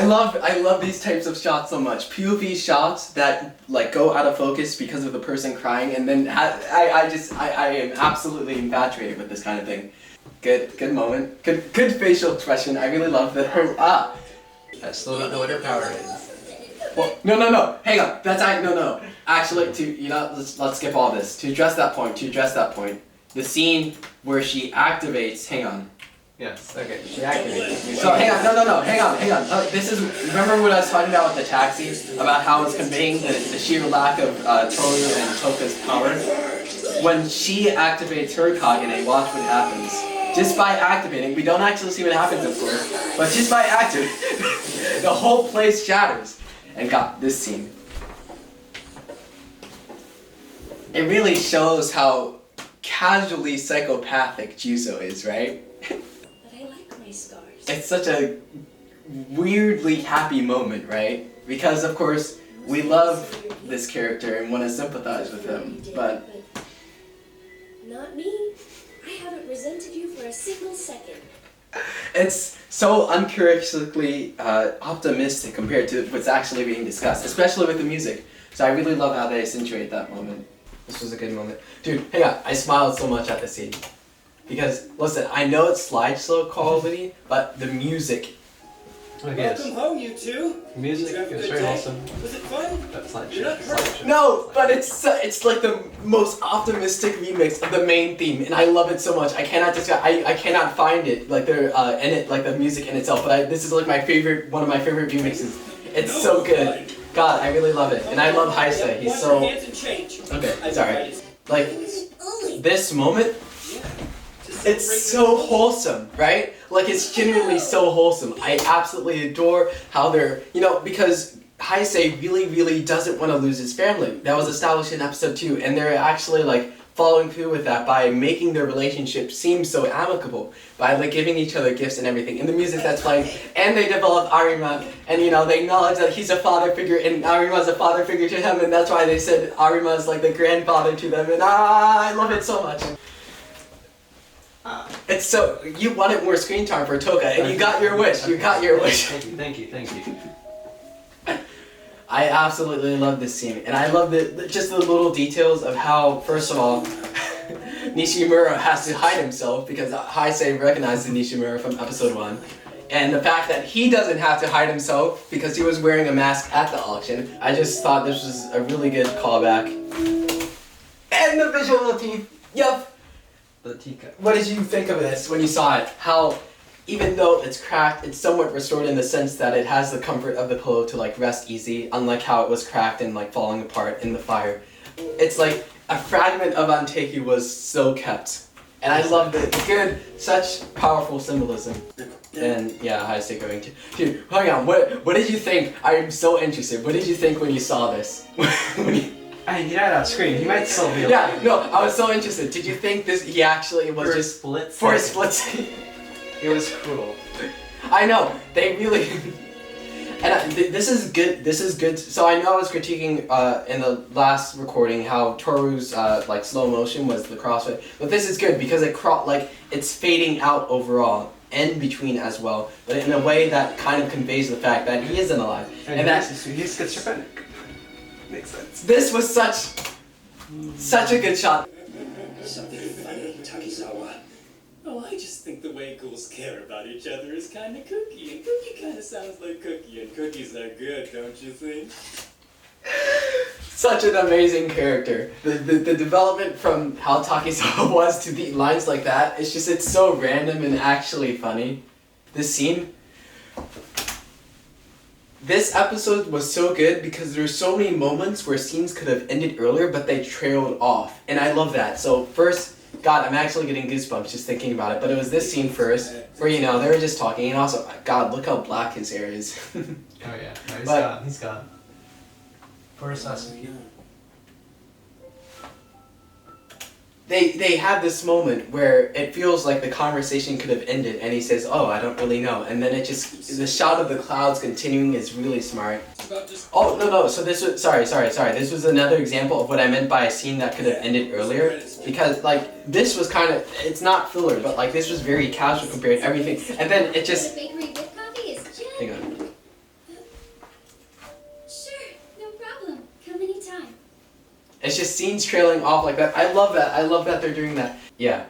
I love these types of shots so much. POV shots that like go out of focus because of the person crying, and then I am absolutely infatuated with this kind of thing. Good moment. Good facial expression. I really love that her I still don't know what her power is. Well, no. Hang on. No. Actually, let's skip all this. To address that point, the scene where she activates. Hang on. Yes. Okay. She activates. So hang on. No. Hang on. This is. Remember what I was talking about with the taxi about how it's conveying the sheer lack of Toru and Toka's power. When she activates her Kagane, watch what happens. Just by activating, we don't actually see what happens, of course, but just by activating, the whole place shatters. And got this scene. It really shows how casually psychopathic Juzo is, right? But I like my scars. It's such a weirdly happy moment, right? Because, of course, we love this character and want to sympathize with him, but... Not me. I haven't resented you for a single second. It's so uncharacteristically optimistic compared to what's actually being discussed, especially with the music. So I really love how they accentuate that moment. This was a good moment. Dude, hang on, I smiled so much at the scene. Because, listen, I know it's slideshow quality, but the music... Welcome home, you two. Music is very awesome. Was it fun? That's slideshow. No, but it's like the most optimistic remix of the main theme, and I love it so much. I cannot describe. I cannot find it like they're in it like the music in itself. But this is like one of my favorite remixes. It's so good. God, I really love it, and I love Heisei. He's so okay. Sorry. Like this moment. It's so wholesome, right? Like, it's genuinely so wholesome. I absolutely adore how they're, because Heisei really doesn't want to lose his family. That was established in episode 2, and they're actually, like, following through with that by making their relationship seem so amicable, by, like, giving each other gifts and everything, and the music that's playing, and they develop Arima, and, they acknowledge that he's a father figure, and Arima's a father figure to him, and that's why they said Arima is, like, the grandfather to them, and I love it so much. It's so, you wanted more screen time for Toka, and you got your wish, Thank you. I absolutely love this scene, and I love just the little details of how, first of all, Nishimura has to hide himself, because Heisei recognizes Nishimura from episode 1, and the fact that he doesn't have to hide himself, because he was wearing a mask at the auction. I just thought this was a really good callback. And the visual motif, yup! The teacup. What did you think of this when you saw it? How, even though it's cracked, it's somewhat restored in the sense that it has the comfort of the pillow to like rest easy, unlike how it was cracked and like falling apart in the fire. It's like a fragment of Anteki was so kept. And I loved it. Such powerful symbolism. And yeah, Heisei going to... Dude, hang on, what did you think? I'm so interested. What did you think when you saw this? He died on screen. He might still be. Yeah, no, I was so interested. Did you think he actually was just for a split second? It was cruel. I know they really. And this is good. This is good. So I know I was critiquing in the last recording how Toru's like slow motion was the crossfade, but this is good because it's fading out overall and between as well, but in a way that kind of conveys the fact that he isn't alive and he's schizophrenic. Makes sense. This was such a good shot. Something funny, Takizawa. Oh, I just think the way ghouls care about each other is kind of Cookie, and Cookie kind of sounds like Cookie, and cookies are good, don't you think? Such an amazing character. The development from how Takizawa was to the lines like that, it's so random and actually funny. This scene. This episode was so good because there's so many moments where scenes could have ended earlier, but they trailed off. And I love that. So first, God, I'm actually getting goosebumps just thinking about it. But it was this scene first, where, they were just talking. And also, God, look how black his hair is. Oh yeah, no, he's gone. Poor Sasuke. They have this moment where it feels like the conversation could have ended, and he says, "Oh, I don't really know," and then the shot of the clouds continuing is really smart. Oh no! So this was sorry. This was another example of what I meant by a scene that could have ended earlier, because this was kind of, it's not filler, but this was very casual compared to everything, and then it just. The bakery with coffee is just... Hang on. It's just scenes trailing off like that. I love that. I love that they're doing that. Yeah.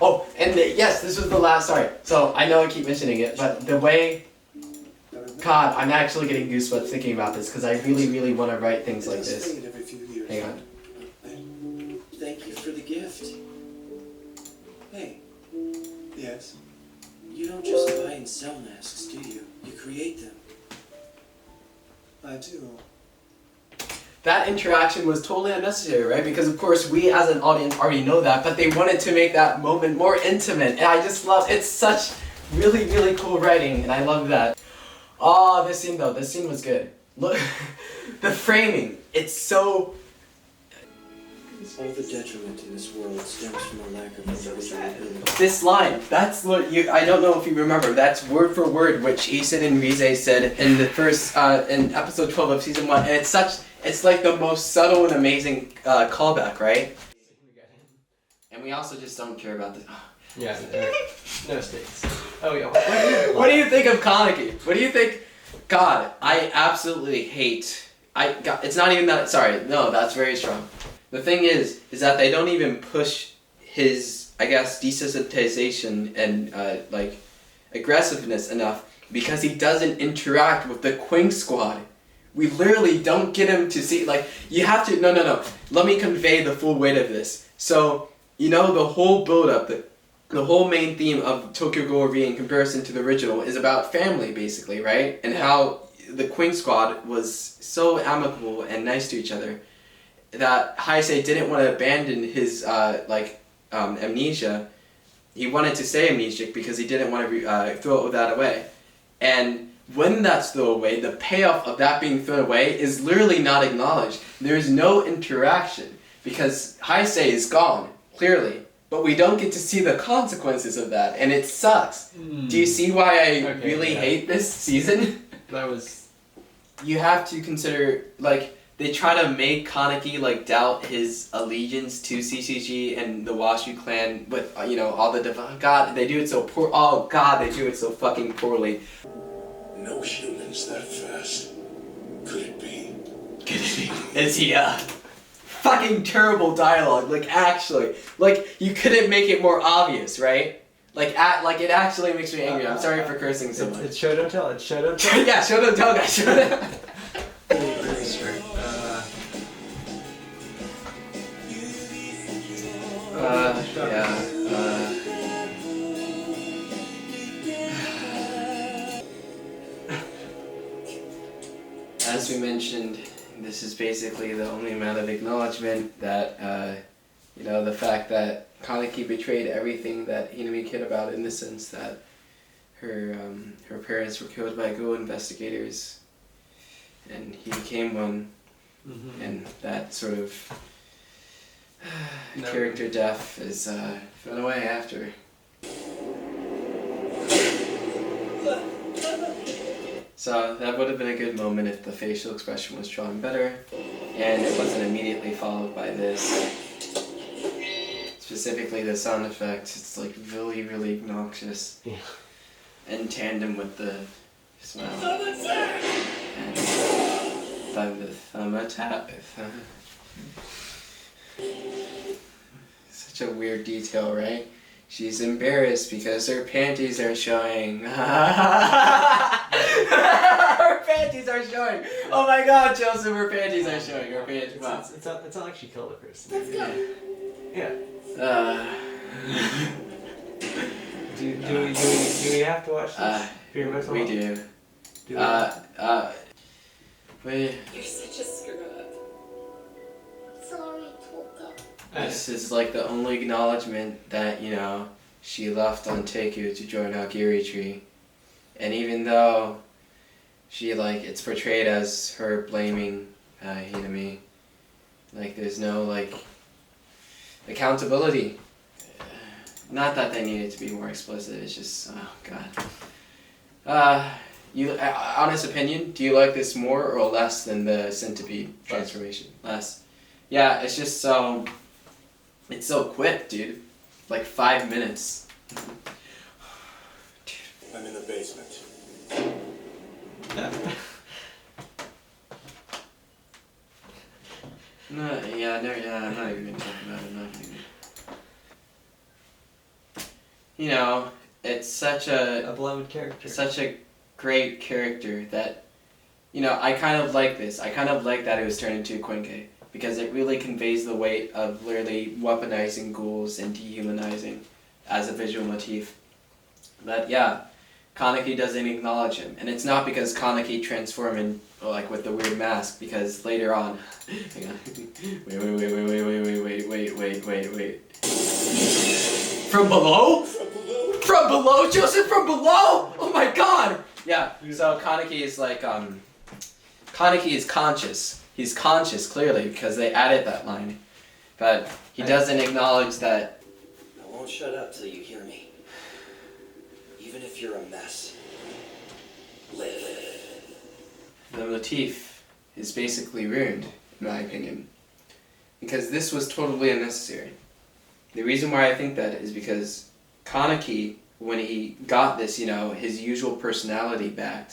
Oh, and yes, this was the last. Sorry. So I know I keep mentioning it, but the way. God, I'm actually getting goosebumps thinking about this because I really, really want to write things like this. Hang on. Thank you for the gift. Hey. Yes. You don't just buy and sell masks, do you? You create them. I do. That interaction was totally unnecessary, right? Because of course we as an audience already know that, but they wanted to make that moment more intimate, and I just love, it's such really, really cool writing, and I love that. Oh, this scene was good. Look, the framing, it's so... All the detriment in this world stems from a lack of individual ability. This line, that's what I don't know if you remember, that's word for word what Jason and Rize said in the first, in episode 12 of season 1, and it's like the most subtle and amazing callback, right? And we also just don't care about this. Yeah, no stakes. Oh yeah. What do you think of Kaneki? What do you think? God, I absolutely hate. It's not even that. Sorry, no, that's very strong. The thing is that they don't even push his, I guess, desensitization and like aggressiveness enough because he doesn't interact with the Queen Squad. We literally don't get him to see. Like you have to. No. Let me convey the full weight of this. So you know the whole build-up, the whole main theme of Tokyo Ghoul Re in comparison to the original is about family, basically, right? And how the Queen Squad was so amicable and nice to each other that Heisei didn't want to abandon his amnesia. He wanted to stay amnesic because he didn't want to throw that away. And when that's thrown away, the payoff of that being thrown away is literally not acknowledged. There's no interaction because Heisei is gone, clearly. But we don't get to see the consequences of that, and it sucks. Do you see why I really hate this season? That was... You have to consider, like, they try to make Kaneki, like, doubt his allegiance to CCG and the Washu clan with, all the... God, they do it so poor... Oh, God, they do it so fucking poorly. No humans that fast. Could it be? Is he, fucking terrible dialogue, like, actually. Like, you couldn't make it more obvious, right? Like, it actually makes me angry. I'm sorry for cursing so much. It's show don't tell, it's show don't tell. Yeah, show don't tell, guys. As we mentioned, this is basically the only amount of acknowledgement that, the fact that Kaneki betrayed everything that Hinami cared about in the sense that her parents were killed by ghoul investigators and he became one, and that sort of character death is thrown away after. So that would have been a good moment if the facial expression was drawn better and it wasn't immediately followed by this. Specifically the sound effect, it's like really, really obnoxious. Yeah. In tandem with the smell. And the thumb attack. Such a weird detail, right? She's embarrassed because her panties are showing. Her panties are showing! Oh my god, Joseph, her panties are showing. Her panties. Wow. It's not like she killed a person. Let's go. Yeah. Do we have to watch this? We do. You're such a screw up. Sorry, Toka. This is like the only acknowledgement that, she left on Teku to join Agiri Tree. And even though it's portrayed as her blaming Hinami, there's no, accountability. Not that they needed to be more explicit, it's just, oh god. Honest opinion, do you like this more or less than the centipede transformation? Less. Yeah, it's just so... It's so quick, dude. 5 minutes. I'm in the basement. No, yeah, no, yeah, I'm not even gonna talk about it. I'm not even... You know, it's such A beloved character. such a great character that, you know, I kind of like this. I kind of like that it was turned into a Quinque, because it really conveys the weight of literally weaponizing ghouls and dehumanizing as a visual motif. But yeah, Kaneki doesn't acknowledge him, and it's not because Kaneki transform in, like, with the weird mask, because later on, hang on, wait. From below? From below, Joseph, from below! Oh my god! Yeah, so Kaneki is like, Kaneki is conscious. He's conscious, clearly, because they added that line. But he doesn't acknowledge that... I won't shut up till you hear me. Even if you're a mess. Live. The motif is basically ruined, in my opinion. Because this was totally unnecessary. The reason why I think that is because Kaneki, when he got this, you know, his usual personality back,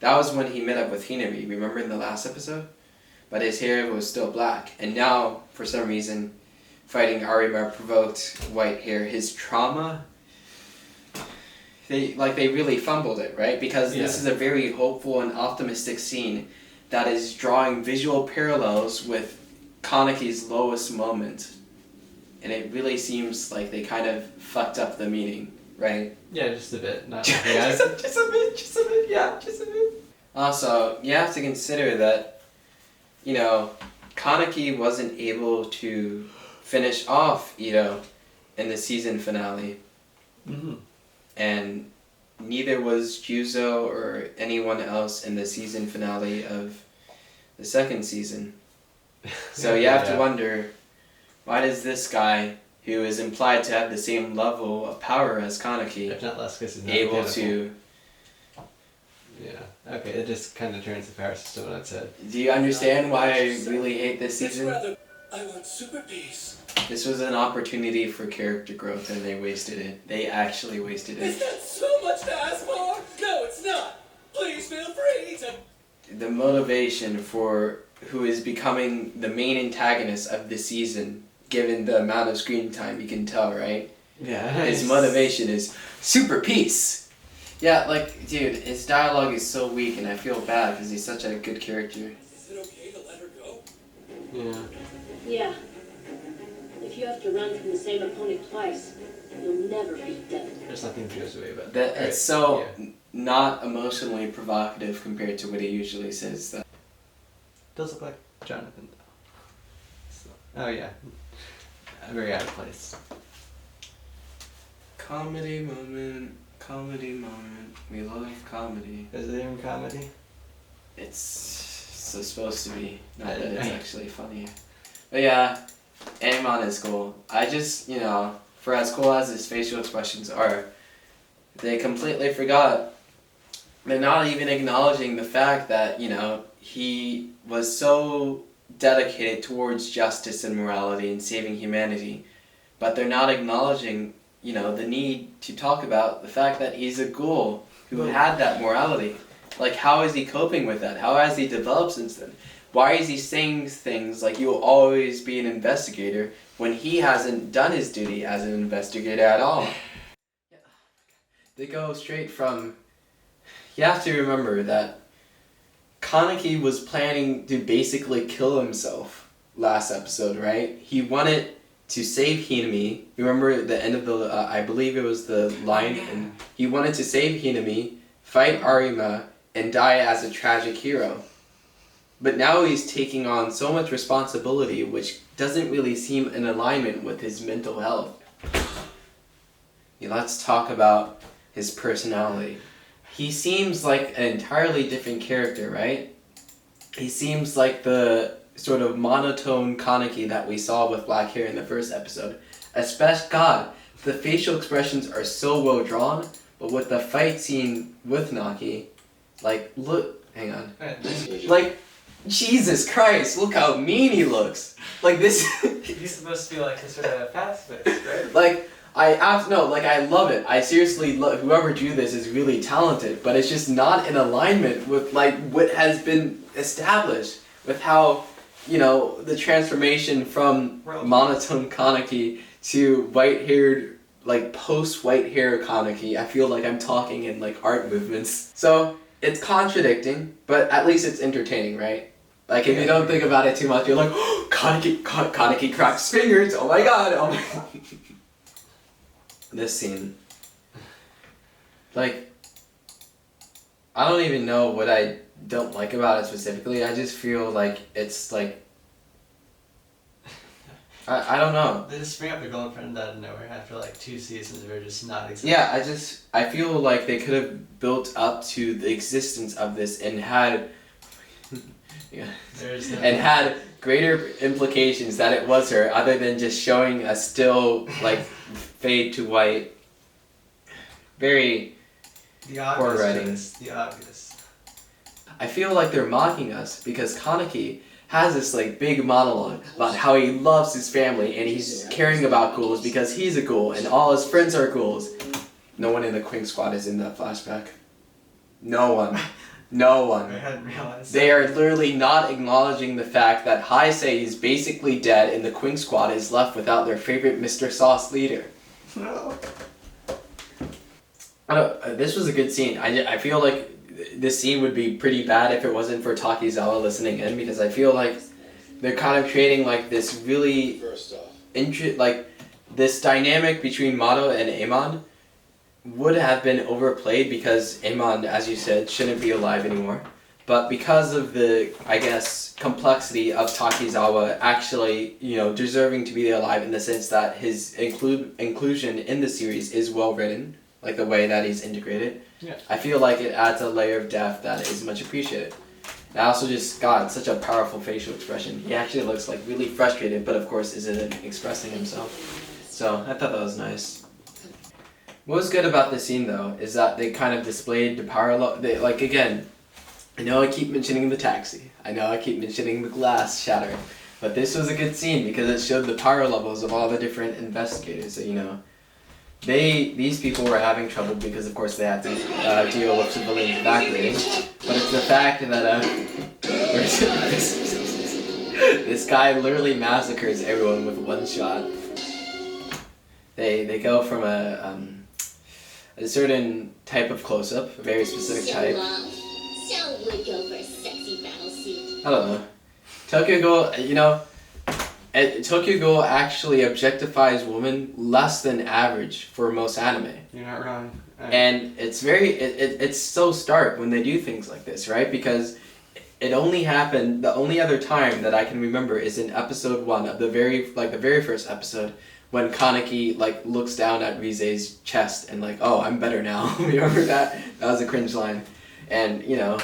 that was when he met up with Hinari, remember in the last episode? But his hair was still black, and now, for some reason, fighting Arima provoked white hair. His trauma, they really fumbled it, right? Because this is a very hopeful and optimistic scene that is drawing visual parallels with Kaneki's lowest moment. And it really seems like they kind of fucked up the meaning, right? Yeah, just a bit. Not just a bit, yeah, just a bit. Also, you have to consider that, you know, Kaneki wasn't able to finish off Ito in the season finale. Mm-hmm. And neither was Juzo or anyone else in the season finale of the second season. So you have to wonder, why does this guy, who is implied to have the same level of power as Kaneki, if not less, because he's not able mechanical. to... Yeah, okay, it just kind of turns the power system on its head. Do you understand why I really hate this It's season? rather. I want super peace. This was an opportunity for character growth and they wasted it. They actually wasted Is it. that so much to ask for? No, it's not. Please feel free to... The motivation for who is becoming the main antagonist of the season, given the amount of screen time, you can tell, right? Yeah. His motivation is super peace. Yeah, like, dude, his dialogue is so weak and I feel bad because he's such a good character. Is it okay to let her go? Yeah. Yeah. If you have to run from the same opponent twice, you'll never be dead. There's nothing Josue about That Alright, it's so yeah. not emotionally provocative compared to what he usually says. That Does look like Jonathan, though. So, oh, yeah. Very out of place. comedy moment. We love comedy. Is it even comedy? It's so supposed to be. Not that it's I- actually funny. But yeah, Amon is cool. I just, you know, for as cool as his facial expressions are, they completely forgot. They're not even acknowledging the fact that, you know, he was so dedicated towards justice and morality and saving humanity. But they're not acknowledging, you know, the need to talk about the fact that he's a ghoul who had that morality. Like, how is he coping with that? How has he developed since then? Why is he saying things like you'll always be an investigator when he hasn't done his duty as an investigator at all? They go straight from... You have to remember that Kaneki was planning to basically kill himself last episode, right? He wanted to save Hinami. Remember the end of the... I believe it was the line. And he wanted to save Hinami, fight Arima, and die as a tragic hero. But now he's taking on so much responsibility which doesn't really seem in alignment with his mental health. Yeah, let's talk about his personality. He seems like an entirely different character, right? He seems like the sort of monotone Kaneki that we saw with black hair in the first episode. Especially, God, the facial expressions are so well drawn, but with the fight scene with Naki, like, look, hang on. Like, Jesus Christ, look how mean he looks. Like this. He's supposed to be like a sort of pacifist, right? Like, I love it. I seriously love, whoever drew this is really talented, but it's just not in alignment with like what has been established with how you know, the transformation from monotone Kaneki to white-haired, like post-white hair Kaneki, I feel like I'm talking in like art movements. So it's contradicting, but at least it's entertaining, right? Like if you don't think about it too much, you're like, oh, Kaneki cracks fingers. Oh my god! Oh my. This scene, like, I don't even know what I don't like about it specifically. I just feel like it's like, I don't know. They just bring up their girlfriend out of nowhere after like 2 seasons of her just not existing. Yeah, I feel like they could have built up to the existence of this and had, and had greater implications that it was her, other than just showing a still like fade to white. Very poor writing. The obvious. I feel like they're mocking us because Kaneki has this like big monologue about how he loves his family and he's caring about ghouls because he's a ghoul and all his friends are ghouls. No one in the Queen Squad is in that flashback. No one. No one. I hadn't realized. They are literally not acknowledging the fact that Heisei is basically dead and the Queen Squad is left without their favorite Mr. Sauce leader. No. This was a good scene. I feel like this scene would be pretty bad if it wasn't for Takizawa listening in, because I feel like they're kind of creating like this really like this dynamic between Mato and Amon would have been overplayed because Amon, as you said, shouldn't be alive anymore. But because of the, I guess, complexity of Takizawa actually, you know, deserving to be alive in the sense that his inclusion in the series is well written, like the way that he's integrated. Yeah. I feel like it adds a layer of depth that is much appreciated. And I also just got such a powerful facial expression. He actually looks like really frustrated, but of course isn't expressing himself. So I thought that was nice. What was good about this scene though is that they kind of displayed the power like again, I know I keep mentioning the taxi. I know I keep mentioning the glass shattering. But this was a good scene because it showed the power levels of all the different investigators. So, you know, these people were having trouble because of course they had to deal with civilians evacuating. But it's the fact that this guy literally massacres everyone with one shot. They go from a certain type of close-up, a very specific type. Shall we go for a sexy battle suit? I don't know. Tokyo Ghoul, you know, Tokyo Ghoul actually objectifies women less than average for most anime. You're not wrong. And it's very, it's so stark when they do things like this, right? Because it only happened, the only other time that I can remember is in episode 1 of the very first episode, when Kaneki like looks down at Rize's chest and like, oh, I'm better now. Remember that? That was a cringe line. And, you know,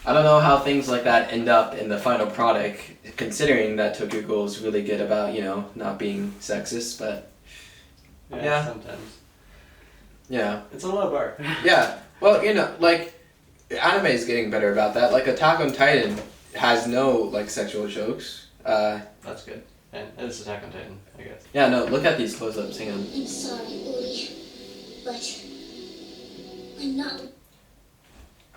I don't know how things like that end up in the final product, considering that Tokyo Ghoul is really good about, you know, not being sexist, but yeah. Sometimes. Yeah. It's a low bar. Yeah. Well, you know, like, anime is getting better about that. Like, Attack on Titan has no, like, sexual jokes. That's good. And it's Attack on Titan, I guess. Yeah, no, look at these close-ups. Hang on. I'm sorry, Uli, but I'm not.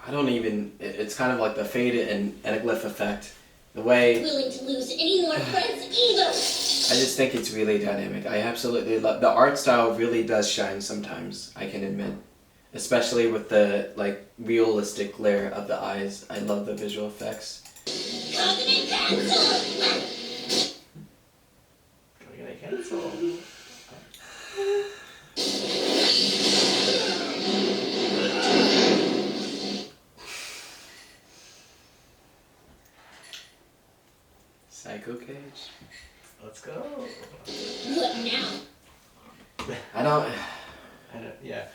I don't even, it's kind of like the fade and anaglyph effect. The way, Willing to lose any more friends either. I just think it's really dynamic. I absolutely love, the art style really does shine sometimes, I can admit. Especially with the, like, realistic glare of the eyes. I love the visual effects. Covenant cancel! Gonna cancel. Psycho Cage? Let's go. What now? I don't, yeah.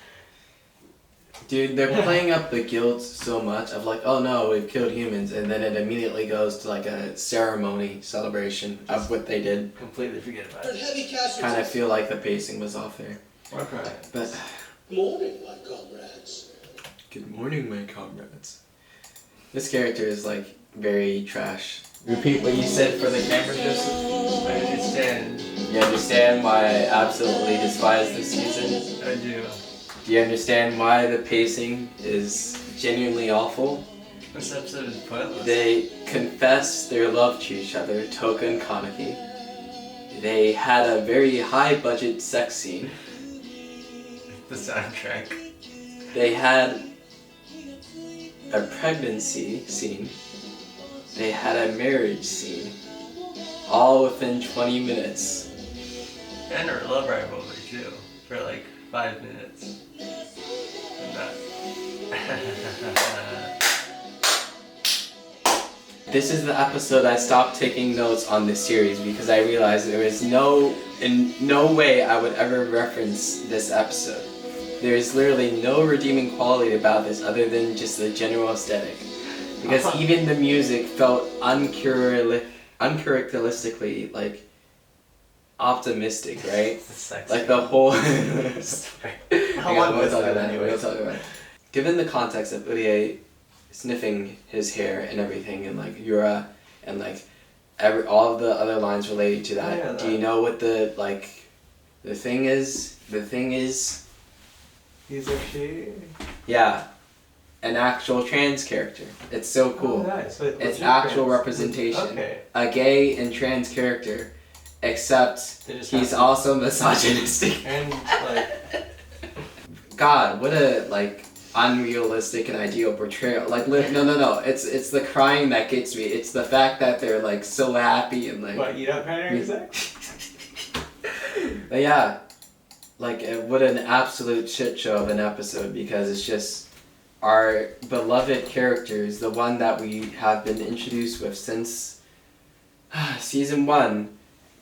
dude, they're playing up the guilt so much of like, oh no, we've killed humans, and then it immediately goes to like a ceremony celebration of what they did. Completely forget about it. Kind of feel like the pacing was off there. Okay. But, Morning, my comrades. good morning, my comrades. This character is like very trash. Repeat what you said for the camera, Joseph. I understand. You understand why I absolutely despise this season? I do. Do you understand why the pacing is genuinely awful? This episode is pointless. They confess their love to each other, Toka and Kaneki. They had a very high budget sex scene. The soundtrack. They had a pregnancy scene. They had a marriage scene. All within 20 minutes. And a love rivalry too, for like 5 minutes. And that. This is the episode I stopped taking notes on this series because I realized there is in no way I would ever reference this episode. There is literally no redeeming quality about this other than just the general aesthetic. Because even the music felt uncharacteristically like optimistic, right? Sexy. Like the whole How long was that anyway? We'll talk about it. Given the context of Urie sniffing his hair and everything, and like Yura, and like all of the other lines related to that. Yeah, do you know what the thing is? The thing is. He's a she. Yeah, an actual trans character. It's so cool. Oh, nice. Wait, It's legit actual trans. representation. Okay. A gay and trans character, except They just he's have- also misogynistic. And like. God, what a unrealistic and ideal portrayal. No. It's the crying that gets me. It's the fact that they're like so happy and like. What, you don't kind of exact? But yeah, what an absolute shit show of an episode, because it's just our beloved characters, the one that we have been introduced with since season 1,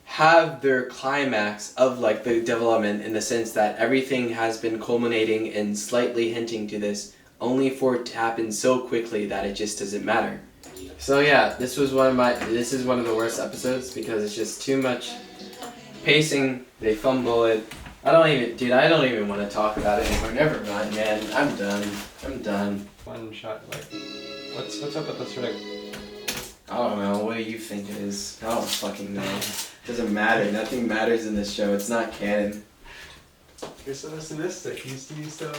have their climax of the development in the sense that everything has been culminating and slightly hinting to this, only for it to happen so quickly that it just doesn't matter. So yeah, this is one of the worst episodes because it's just too much pacing. They fumble it. I don't even want to talk about it anymore. Never mind, man. I'm done. One shot, what's up with this rig? I don't know. What do you think it is? I don't fucking know. Doesn't matter. Nothing matters in this show. It's not canon. You're so pessimistic. You so